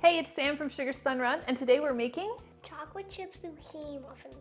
Hey, it's Sam from Sugar Spun Run, and today we're making chocolate chip zucchini muffins.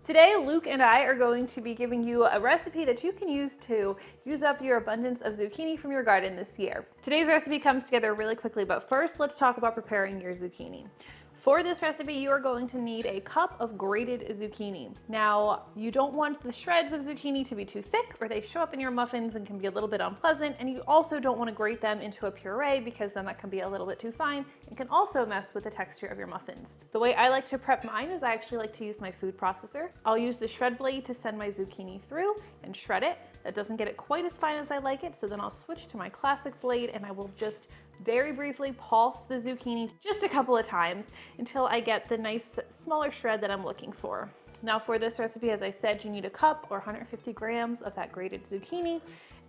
Today, Luke and I are going to be giving you a recipe that you can use to use up your abundance of zucchini from your garden this year. Today's recipe comes together really quickly, but first let's talk about preparing your zucchini. For this recipe, you are going to need a cup of grated zucchini. Now, you don't want the shreds of zucchini to be too thick or they show up in your muffins and can be a little bit unpleasant, and you also don't want to grate them into a puree because then that can be a little bit too fine and can also mess with the texture of your muffins. The way I like to prep mine is I actually like to use my food processor. I'll use the shred blade to send my zucchini through and shred it. That doesn't get it quite as fine as I like it, so then I'll switch to my classic blade and I will just very briefly pulse the zucchini just a couple of times until I get the nice smaller shred that I'm looking for. Now for this recipe, as I said, you need a cup or 150 grams of that grated zucchini,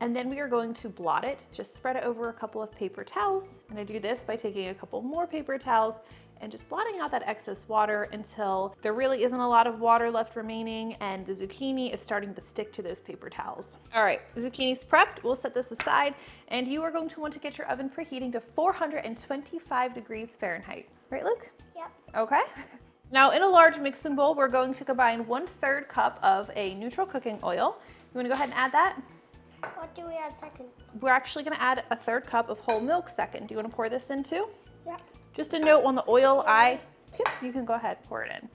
and then we are going to blot it. Just spread it over a couple of paper towels, and I do this by taking a couple more paper towels and just blotting out that excess water until there really isn't a lot of water left remaining and the zucchini is starting to stick to those paper towels. All right, zucchini's prepped. We'll set this aside, and you are going to want to get your oven preheating to 425 degrees Fahrenheit. Right, Luke? Yep. Okay. Now in a large mixing bowl, we're going to combine 1/3 cup of a neutral cooking oil. You wanna go ahead and add that? What do we add second? We're actually gonna add 1/3 cup of whole milk second. Do you wanna pour this in too? Yep. Just a note on the oil, you can go ahead, pour it in.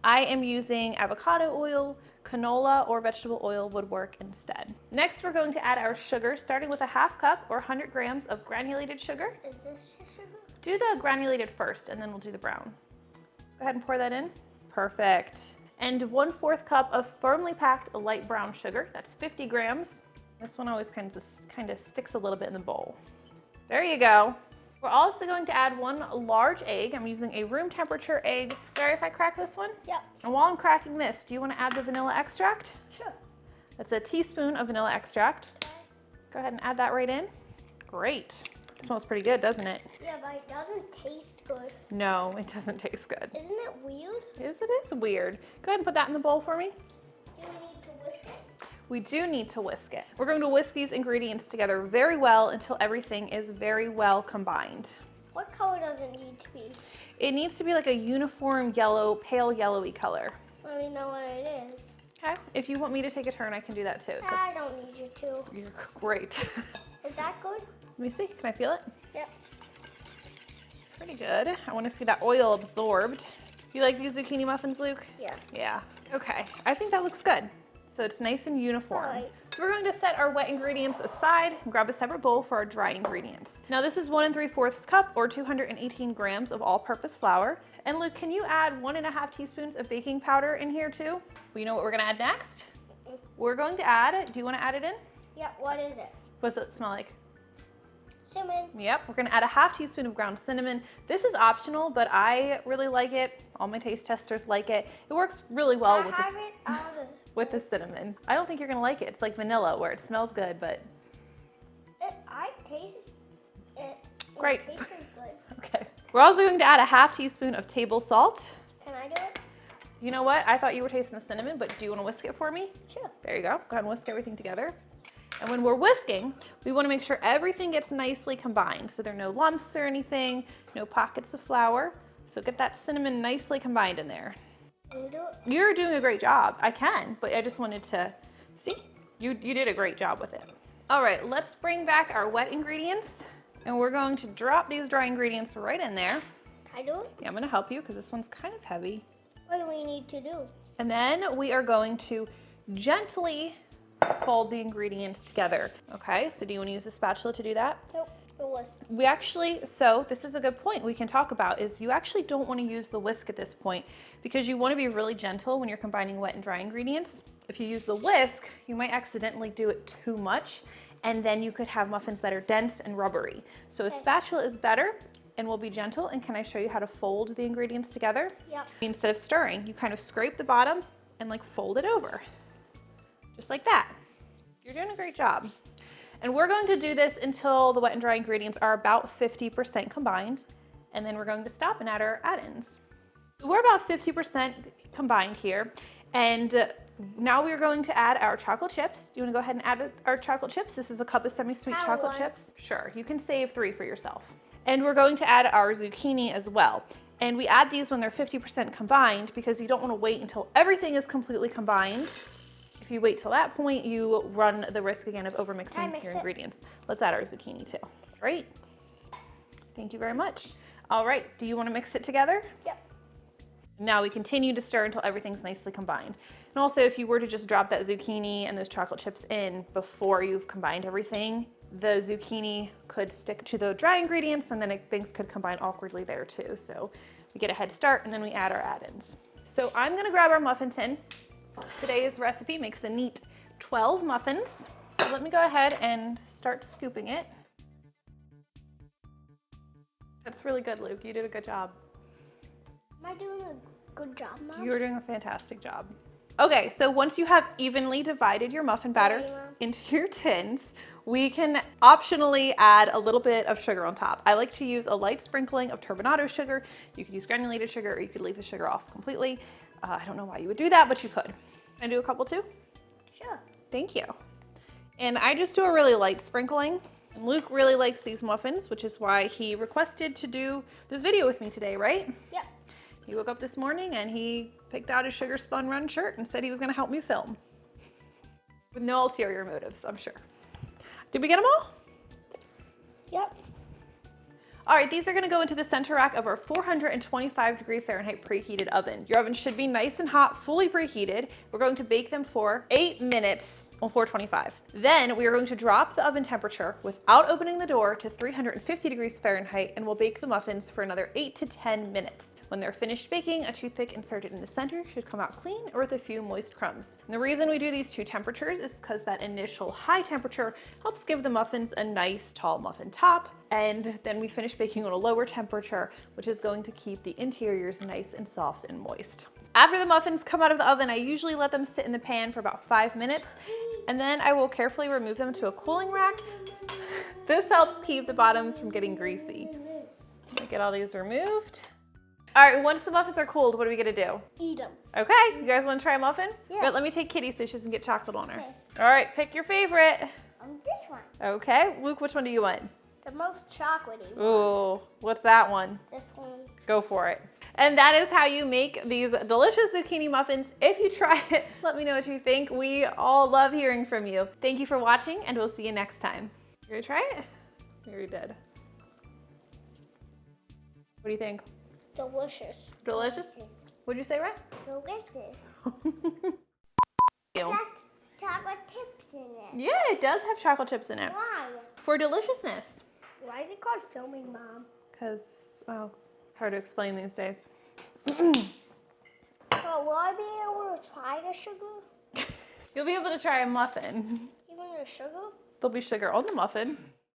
I am using avocado oil, canola, or vegetable oil would work instead. Next, we're going to add our sugar, starting with a 1/2 cup or 100 grams of granulated sugar. Is this your sugar? Do the granulated first, and then we'll do the brown. Go ahead and pour that in. Perfect. And 1/4 cup of firmly packed light brown sugar. That's 50 grams. This one always kind of sticks a little bit in the bowl. There you go. We're also going to add 1 large egg. I'm using a room temperature egg. Sorry if I crack this one? Yep. And while I'm cracking this, do you want to add the vanilla extract? Sure. That's a teaspoon of vanilla extract. Okay. Go ahead and add that right in. Great. It smells pretty good, doesn't it? Yeah, but it doesn't taste good. No, it doesn't taste good. Isn't it weird? Yes, it is weird. Go ahead and put that in the bowl for me. Do we need to whisk it? We do need to whisk it. We're going to whisk these ingredients together very well until everything is very well combined. What color does it need to be? It needs to be like a uniform yellow, pale yellowy color. Let me know what it is. Okay, if you want me to take a turn, I can do that too. I don't need you to. You're great. Is that good? Let me see, can I feel it? Yep. Pretty good. I want to see that oil absorbed. You like these zucchini muffins, Luke? Yeah. Yeah. Okay, I think that looks good. So it's nice and uniform. Right. So we're going to set our wet ingredients aside and grab a separate bowl for our dry ingredients. Now this is 1 3/4 cup or 218 grams of all-purpose flour. And Luke, can you add 1.5 teaspoons of baking powder in here too? Well, you know what we're gonna add next? We're going to add it. Do you wanna add it in? Yep, what is it? What does it smell like? Cinnamon. Yep, we're gonna add a 1/2 teaspoon of ground cinnamon. This is optional, but I really like it. All my taste testers like it. It works really well with this. With the cinnamon. I don't think you're gonna like it. It's like vanilla where it smells good, but. I taste it. Great. It tastes good. Okay. We're also going to add a 1/2 teaspoon of table salt. Can I do it? You know what? I thought you were tasting the cinnamon, but do you wanna whisk it for me? Sure. There you go. Go ahead and whisk everything together. And when we're whisking, we wanna make sure everything gets nicely combined. So there are no lumps or anything, no pockets of flour. So get that cinnamon nicely combined in there. Can you do it? You're doing a great job. I can, but I just wanted to see. You did a great job with it. All right, let's bring back our wet ingredients, and we're going to drop these dry ingredients right in there. Can I do it? Yeah, I'm gonna help you because this one's kind of heavy. What do we need to do? And then we are going to gently fold the ingredients together. Okay, so do you want to use a spatula to do that? Nope, it was. So this is a good point we can talk about, is you actually don't want to use the whisk at this point because you want to be really gentle when you're combining wet and dry ingredients. If you use the whisk, you might accidentally do it too much, and then you could have muffins that are dense and rubbery. So a spatula is better and will be gentle. And can I show you how to fold the ingredients together? Yep. Instead of stirring, you kind of scrape the bottom and like fold it over. Just like that. You're doing a great job. And we're going to do this until the wet and dry ingredients are about 50% combined. And then we're going to stop and add our add-ins. So we're about 50% combined here. And now we're going to add our chocolate chips. Do you want to go ahead and add our chocolate chips? This is a cup of semi-sweet chocolate chips. Sure, you can save 3 for yourself. And we're going to add our zucchini as well. And we add these when they're 50% combined because you don't want to wait until everything is completely combined. If you wait till that point, you run the risk again of overmixing your ingredients. Let's add our zucchini too. Great. Thank you very much. All right, do you want to mix it together? Yep. Now we continue to stir until everything's nicely combined. And also, if you were to just drop that zucchini and those chocolate chips in before you've combined everything, the zucchini could stick to the dry ingredients and then things could combine awkwardly there too. So we get a head start and then we add our add-ins. So I'm gonna grab our muffin tin. Today's recipe makes a neat 12 muffins. So let me go ahead and start scooping it. That's really good, Luke. You did a good job. Am I doing a good job, Mom? You're doing a fantastic job. Okay, so once you have evenly divided your muffin batter into your tins, we can optionally add a little bit of sugar on top. I like to use a light sprinkling of turbinado sugar. You could use granulated sugar or you could leave the sugar off completely. I don't know why you would do that, but you could. Can I do a couple too? Sure. Thank you. And I just do a really light sprinkling. And Luke really likes these muffins, which is why he requested to do this video with me today, right? Yep. He woke up this morning and he picked out his Sugar Spun run shirt and said he was gonna help me film. With no ulterior motives, I'm sure. Did we get them all? Yep. All right, these are gonna go into the center rack of our 425-degree Fahrenheit preheated oven. Your oven should be nice and hot, fully preheated. We're going to bake them for 8 minutes on 425. Then we are going to drop the oven temperature without opening the door to 350 degrees Fahrenheit, and we'll bake the muffins for another 8 to 10 minutes. When they're finished baking, a toothpick inserted in the center should come out clean or with a few moist crumbs. And the reason we do these two temperatures is because that initial high temperature helps give the muffins a nice tall muffin top, and then we finish baking on a lower temperature, which is going to keep the interiors nice and soft and moist. After the muffins come out of the oven, I usually let them sit in the pan for about 5 minutes, and then I will carefully remove them to a cooling rack. This helps keep the bottoms from getting greasy. Let me get all these removed. All right, once the muffins are cooled, what are we gonna do? Eat them. Okay, you guys wanna try a muffin? Yeah. But let me take Kitty so she doesn't get chocolate on her. Okay. All right, pick your favorite. This one. Okay, Luke, which one do you want? The most chocolatey one. Ooh, what's that one? This one. Go for it. And that is how you make these delicious zucchini muffins. If you try it, let me know what you think. We all love hearing from you. Thank you for watching, and we'll see you next time. You gonna try it? You're dead. What do you think? Delicious. Delicious? What'd you say, Rhett? Delicious. Ew. That's chocolate chips in it. Yeah, it does have chocolate chips in it. Why? For deliciousness. Why is it called filming, Mom? Because, well, it's hard to explain these days. Well, will I be able to try the sugar? You'll be able to try a muffin. Even the sugar? There'll be sugar on the muffin.